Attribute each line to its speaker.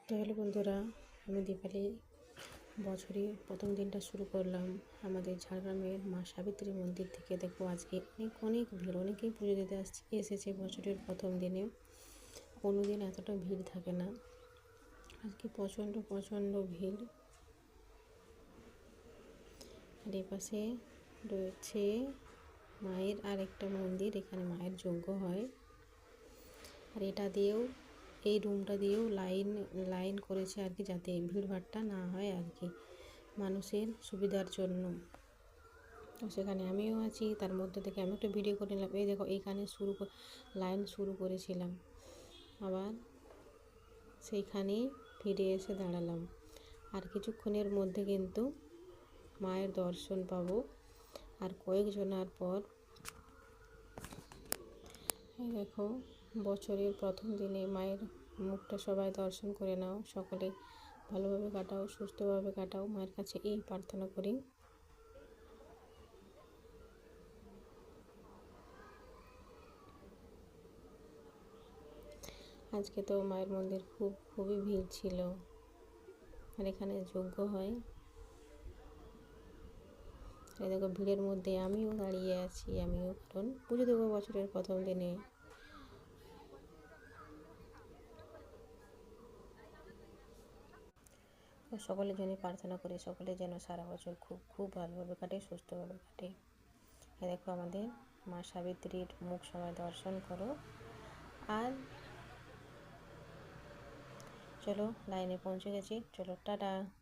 Speaker 1: তো হ্যালো বন্ধুরা, আমি দীপালি। বছরের প্রথম দিনটা শুরু করলাম আমাদের ঝাড়গ্রামের মা সাবিত্রী মন্দির থেকে। দেখো আজকে অনেক ভিড়, অনেকেই পুজো দিতে এসেছে বছরের প্রথম দিনে। কোনোদিন এতটা ভিড় থাকে না, আজকে প্রচণ্ড ভিড়। আর এপাশে রয়েছে মায়ের আরেকটা মন্দির, এখানে মায়ের যজ্ঞ হয়। আর এই রুমটা দিয়েও লাইন করেছে আর কি, যাতে ভিড়ভাড়টা না হয় আর কি, মানুষের সুবিধার জন্য। তো সেখানে আমিও আছি, তার মধ্যে থেকে আমি একটা ভিডিও করে নিলাম। এই দেখো এইখানে লাইন শুরু করেছিলাম, আবার সেইখানেই ফিরে এসে দাঁড়ালাম। আর কিছুক্ষণের মধ্যে কিন্তু মায়ের দর্শন পাবো। আর কয়েকজনার পর এই দেখো, বছরের প্রথম দিনে মায়ের মুখটা সবাই দর্শন করে নাও, সকলে ভালোভাবে কাটাও, সুস্থভাবে কাটাও, মায়ের কাছে এই প্রার্থনা করি। আজকে তো মায়ের মন্দির খুবই ভিড় ছিল। আর এখানে যজ্ঞ হয়। এই দেখো ভিড়ের মধ্যে আমিও দাঁড়িয়ে আছি, কারণ পুজো দেবো বছরের প্রথম দিনে। সকলের জন্য প্রার্থনা করি, সকলে যেন সারা বছর খুব ভালোভাবে কাটে, সুস্থভাবে কাটে। এ দেখো আমাদের মা সাবিত্রীর মুখ সবাই দর্শন করো। আর চলো, লাইনে পৌঁছে গেছি, চলো টাটা।